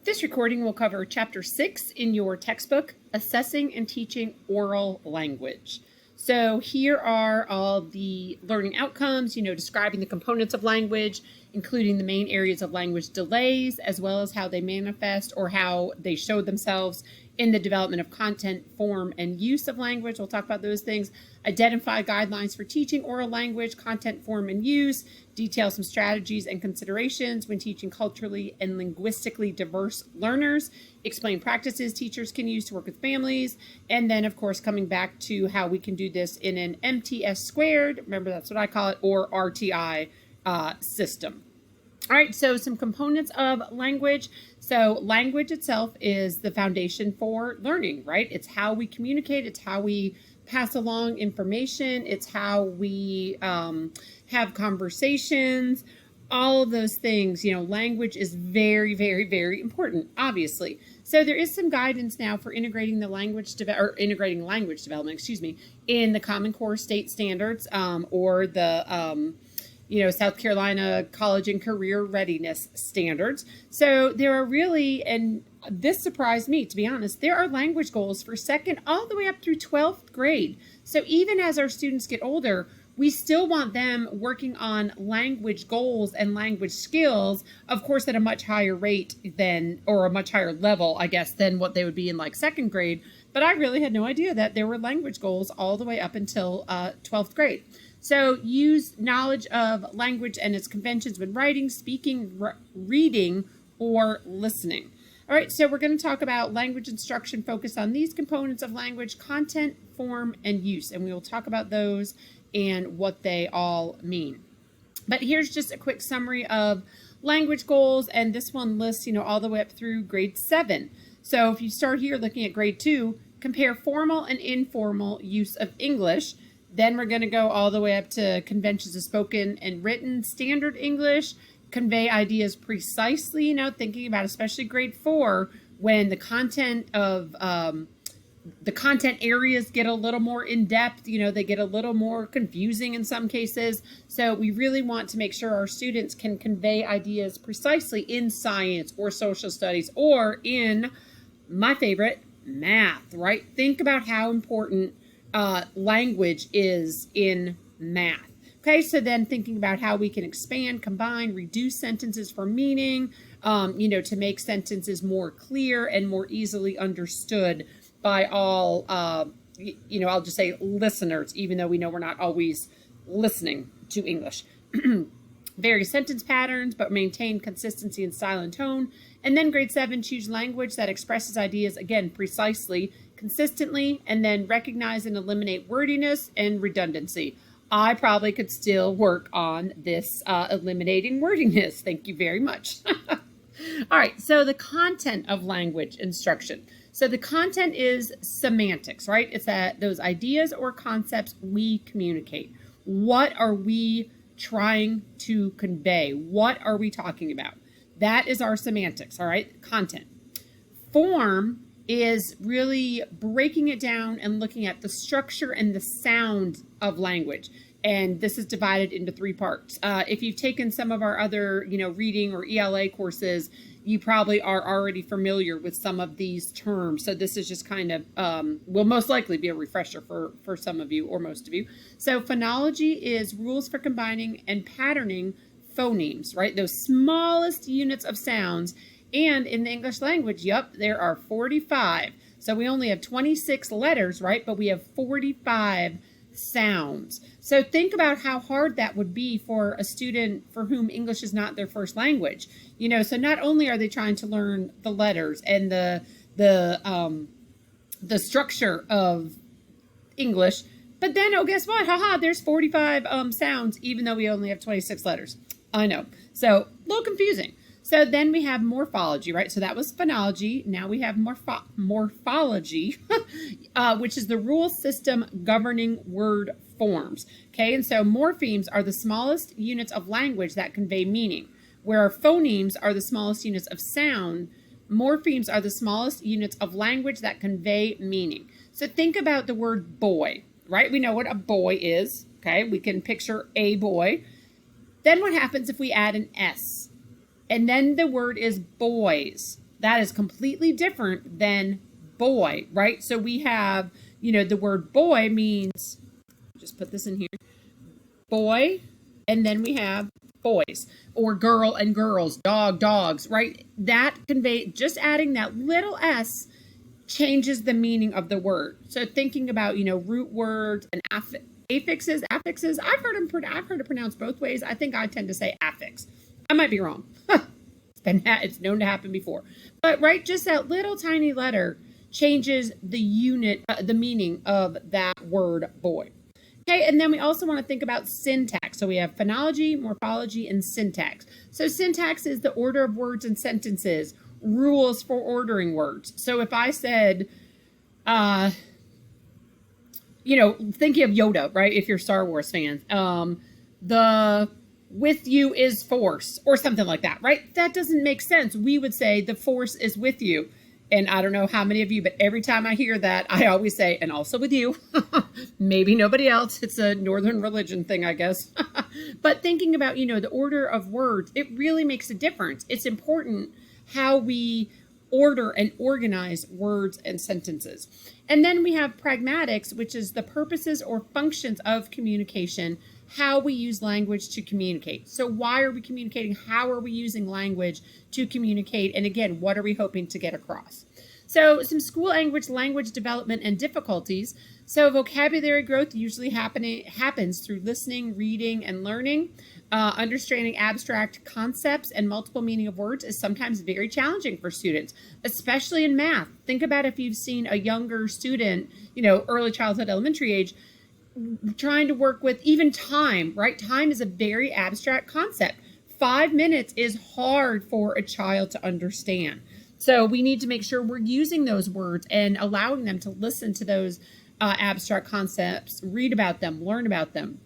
This recording will cover Chapter 6 in your textbook, Assessing and Teaching Oral Language. So here are all the learning outcomes, describing the components of language, including the main areas of language delays, as well as how they manifest or how they show themselves in the development of content, form, and use of language. We'll talk about those things. Identify guidelines for teaching oral language, content, form, and use. Detail some strategies and considerations when teaching culturally and linguistically diverse learners. Explain practices teachers can use to work with families. And then, of course, coming back to how we can do this in an MTS squared, remember that's what I call it, or RTI system. All right, so some components of language. So language itself is the foundation for learning, right? It's how we communicate. It's how we pass along information. It's how we have conversations, all of those things. Language is very, very, very important, obviously. So there is some guidance now for integrating the language development, in the Common Core state standards or the South Carolina College and Career Readiness Standards. So there are really, and this surprised me, to be honest, there are language goals for second all the way up through 12th grade. So even as our students get older, we still want them working on language goals and language skills, of course, at a much higher rate or a much higher level, I guess, than what they would be in like second grade. But I really had no idea that there were language goals all the way up until 12th grade. So use knowledge of language and its conventions when writing, speaking, reading, or listening. All right, so we're going to talk about language instruction focused on these components of language: content, form, and use. And we will talk about those and what they all mean. But here's just a quick summary of language goals. And this one lists, all the way up through grade 7. So if you start here looking at grade 2, compare formal and informal use of English. Then we're going to go all the way up to conventions of spoken and written standard English, convey ideas precisely, thinking about especially grade 4 when the content of the content areas get a little more in depth, they get a little more confusing in some cases. So we really want to make sure our students can convey ideas precisely in science or social studies or in, my favorite, math, right? Think about how important language is in math. Okay, so then thinking about how we can expand, combine, reduce sentences for meaning, to make sentences more clear and more easily understood by all, I'll just say listeners, even though we know we're not always listening to English. Vary sentence patterns, but maintain consistency in style and tone. And then grade 7, choose language that expresses ideas, again, precisely, consistently, and then recognize and eliminate wordiness and redundancy. I probably could still work on this eliminating wordiness. Thank you very much. All right, so the content of language instruction. So the content is semantics, right? It's those ideas or concepts we communicate. What are we trying to convey? What are we talking about? That is our semantics, all right? Content. Form is really breaking it down and looking at the structure and the sound of language. And this is divided into 3 parts. If you've taken some of our other, reading or ELA courses, you probably are already familiar with some of these terms. So this is just kind of, will most likely be a refresher for some of you or most of you. So phonology is rules for combining and patterning phonemes, right? Those smallest units of sounds. And in the English language, there are 45. So we only have 26 letters, right? But we have 45 sounds. So think about how hard that would be for a student for whom English is not their first language. So not only are they trying to learn the letters and the structure of English, but then, guess what? There's 45 sounds, even though we only have 26 letters. I know. So a little confusing. So then we have morphology, right? So that was phonology. Now we have morphology, which is the rule system governing word forms. Okay, and so morphemes are the smallest units of language that convey meaning, where phonemes are the smallest units of sound. Morphemes are the smallest units of language that convey meaning. So think about the word boy, right? We know what a boy is. Okay, we can picture a boy. Then what happens if we add an S? And then the word is boys. That is completely different than boy, right? So we have, the word boy means, just put this in here, boy, and then we have boys, or girl and girls, dog, dogs, right? That convey, just adding that little s changes the meaning of the word. So thinking about, root words and affixes. I've heard it pronounced both ways. I think I tend to say affix. I might be wrong. It's known to happen before. But right, just that little tiny letter changes the meaning of that word boy. Okay, and then we also want to think about syntax. So we have phonology, morphology, and syntax. So syntax is the order of words and sentences, rules for ordering words. So if I said, thinking of Yoda, right? If you're Star Wars fans, the with you is force or something like that, right? That doesn't make sense. We would say the force is with you. And I don't know how many of you, but every time I hear that, I always say, and also with you. Maybe nobody else. It's a Northern religion thing, I guess. But thinking about, the order of words, it really makes a difference. It's important how we order and organize words and sentences. And then we have pragmatics, which is the purposes or functions of communication, how we use language to communicate. So why are we communicating? How are we using language to communicate? And again, what are we hoping to get across? So some school language development and difficulties. So vocabulary growth usually happens through listening, reading, and learning. Understanding abstract concepts and multiple meaning of words is sometimes very challenging for students, especially in math. Think about if you've seen a younger student, early childhood, elementary age, trying to work with even time, right? Time is a very abstract concept. 5 minutes is hard for a child to understand. So we need to make sure we're using those words and allowing them to listen to those abstract concepts, read about them, learn about them.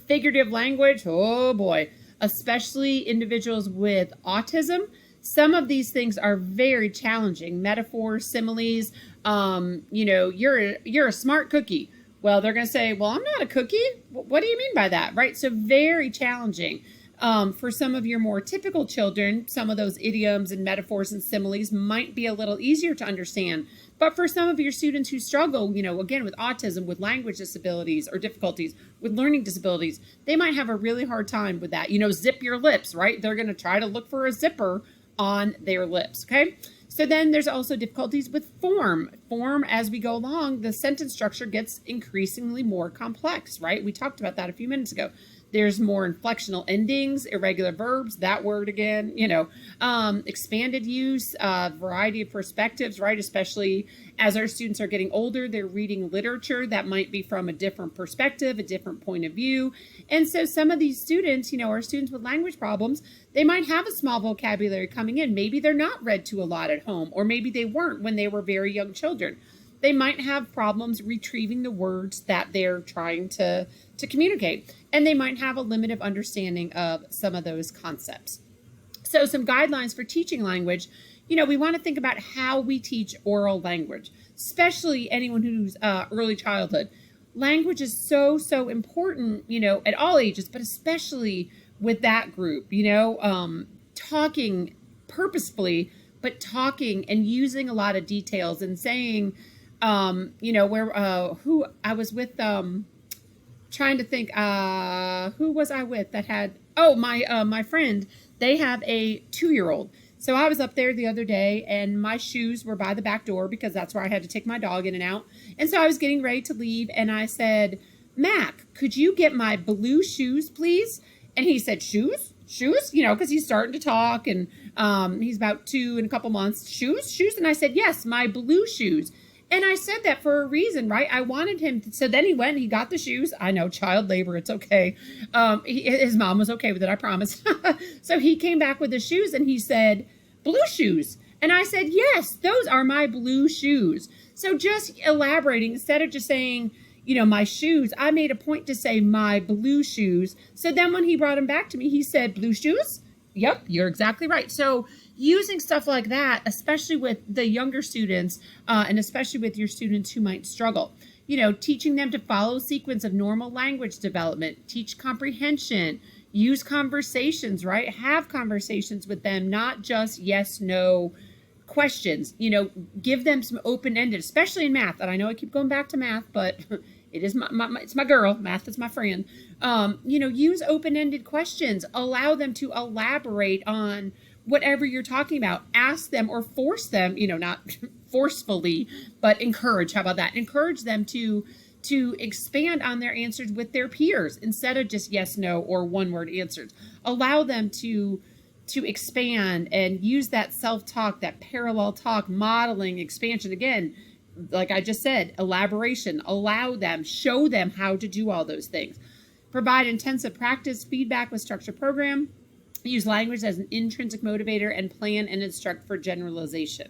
Figurative language, oh boy, especially individuals with autism. Some of these things are very challenging. Metaphors, similes, you're a smart cookie. Well, they're going to say, well, I'm not a cookie. What do you mean by that, right? So very challenging. For some of your more typical children, some of those idioms and metaphors and similes might be a little easier to understand. But for some of your students who struggle, again, with autism, with language disabilities or difficulties, with learning disabilities, they might have a really hard time with that. Zip your lips, right? They're going to try to look for a zipper on their lips, okay? So then there's also difficulties with form. Form, as we go along, the sentence structure gets increasingly more complex, right? We talked about that a few minutes ago. There's more inflectional endings, irregular verbs, that word again, expanded use, variety of perspectives, right? Especially as our students are getting older, they're reading literature that might be from a different perspective, a different point of view. And so some of these students, our students with language problems, they might have a small vocabulary coming in. Maybe they're not read to a lot at home, or maybe they weren't when they were very young children. They might have problems retrieving the words that they're trying to communicate, and they might have a limited understanding of some of those concepts. So some guidelines for teaching language, we want to think about how we teach oral language, especially anyone who's early childhood. Language is so important, at all ages, but especially with that group, talking purposefully, but talking and using a lot of details and saying, who I was with, trying to think, who was I with that had, my friend, they have a 2-year-old. So I was up there the other day and my shoes were by the back door because that's where I had to take my dog in and out. And so I was getting ready to leave and I said, Mac, could you get my blue shoes, please? And he said, shoes, because he's starting to talk and he's about 2 in a couple months. Shoes. And I said, yes, my blue shoes. And I said that for a reason, right? I wanted him to, so then he went and he got the shoes. I know, child labor, it's okay. His mom was okay with it, I promise. So he came back with the shoes and he said, blue shoes. And I said, yes, those are my blue shoes. So just elaborating, instead of just saying, my shoes, I made a point to say my blue shoes. So then when he brought them back to me, he said, blue shoes? Yep, you're exactly right. So using stuff like that, especially with the younger students, and especially with your students who might struggle, teaching them to follow a sequence of normal language development, teach comprehension, use conversations, right? Have conversations with them, not just yes, no questions, give them some open-ended, especially in math. And I know I keep going back to math, but it is it's my girl. Math is my friend. Use open-ended questions. Allow them to elaborate on whatever you're talking about. Ask them or force them, not forcefully, but encourage. How about that? Encourage them to expand on their answers with their peers instead of just yes, no, or one-word answers. Allow them to expand and use that self-talk, that parallel talk, modeling, expansion. Again, like I just said, elaboration. Allow them, show them how to do all those things. Provide intensive practice, feedback with structured program. Use language as an intrinsic motivator and plan and instruct for generalization.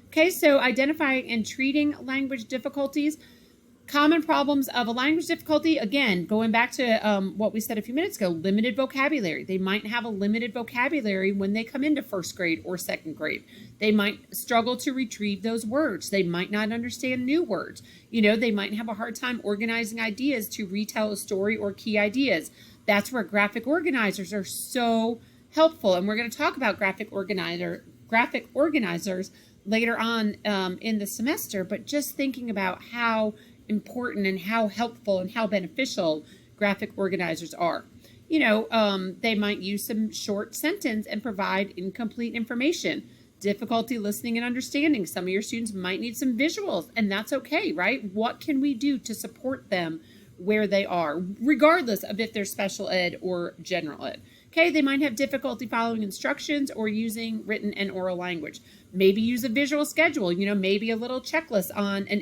Okay, so identifying and treating language difficulties. Common problems of a language difficulty, again, going back to what we said a few minutes ago, limited vocabulary. They might have a limited vocabulary when they come into first grade or second grade. They might struggle to retrieve those words. They might not understand new words. They might have a hard time organizing ideas to retell a story or key ideas. That's where graphic organizers are so helpful. And we're going to talk about graphic organizers later on in the semester, but just thinking about how important and how helpful and how beneficial graphic organizers are. They might use some short sentence and provide incomplete information. Difficulty listening and understanding. Some of your students might need some visuals, and that's okay, right? What can we do to support them where they are, regardless of if they're special ed or general ed? Okay, they might have difficulty following instructions or using written and oral language. Maybe use a visual schedule, maybe a little checklist on an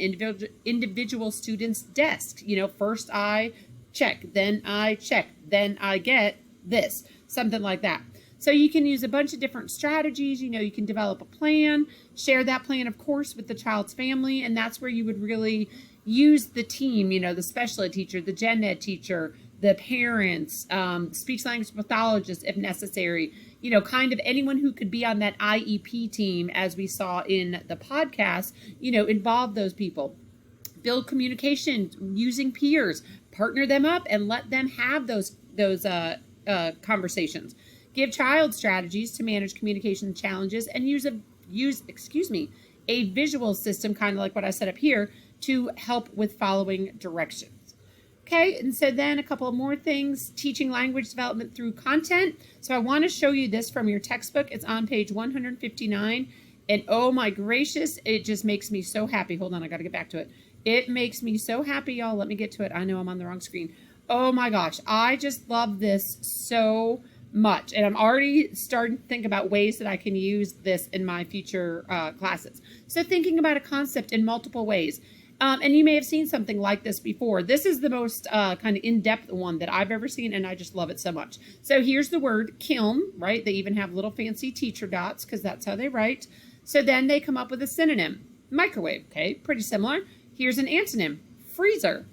individual student's desk. First I check, then I check, then I get this, something like that. So you can use a bunch of different strategies. You can develop a plan, share that plan, of course, with the child's family. And that's where you would really use the team, the special ed teacher, the gen ed teacher, the parents, speech language pathologists if necessary, kind of anyone who could be on that IEP team, as we saw in the podcast, involve those people. Build communication using peers, partner them up and let them have those conversations. Give child strategies to manage communication challenges and use a visual system, kind of like what I set up here, to help with following directions. Okay, and so then a couple more things, teaching language development through content. So I want to show you this from your textbook. It's on page 159. And oh my gracious, it just makes me so happy. Hold on, I got to get back to it. It makes me so happy, y'all. Let me get to it. I know I'm on the wrong screen. Oh my gosh, I just love this so much. And I'm already starting to think about ways that I can use this in my future classes. So thinking about a concept in multiple ways. And you may have seen something like this before. This is the most kind of in-depth one that I've ever seen, and I just love it so much. So here's the word kiln, right? They even have little fancy teacher dots because that's how they write. So then they come up with a synonym, microwave, okay? Pretty similar. Here's an antonym, freezer.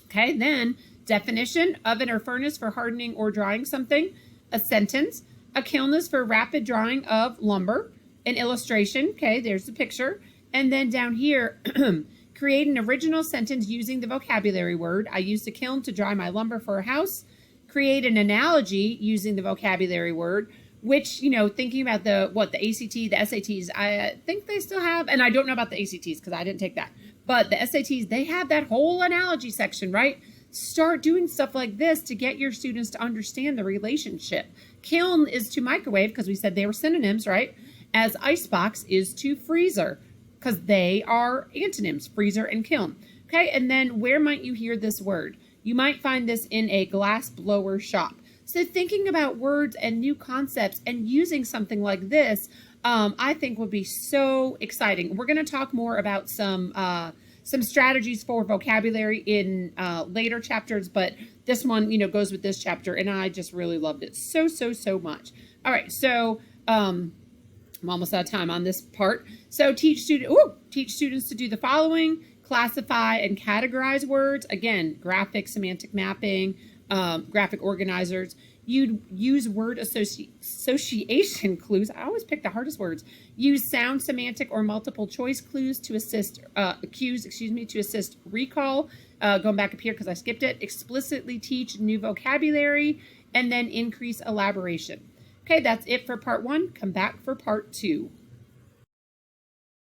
Okay, then definition, oven or furnace for hardening or drying something. A sentence, a kiln is for rapid drying of lumber. An illustration, okay, there's the picture. And then down here, create an original sentence using the vocabulary word. I used a kiln to dry my lumber for a house. Create an analogy using the vocabulary word, which, thinking about the ACT, the SATs, I think they still have, and I don't know about the ACTs because I didn't take that, but the SATs, they have that whole analogy section, right? Start doing stuff like this to get your students to understand the relationship. Kiln is to microwave because we said they were synonyms, right? As icebox is to freezer, because they are antonyms, freezer and kiln. Okay, and then where might you hear this word? You might find this in a glass blower shop. So thinking about words and new concepts and using something like this, I think would be so exciting. We're going to talk more about some strategies for vocabulary in later chapters, but this one, goes with this chapter, and I just really loved it so much. All right, so I'm almost out of time on this part. So teach students to do the following: classify and categorize words. Again, graphic semantic mapping, graphic organizers. You'd use word association clues. I always pick the hardest words. Use sound semantic or multiple choice clues to assist to assist recall. Going back up here because I skipped it. Explicitly teach new vocabulary and then increase elaboration. Okay, that's it for part 1. Come back for part 2.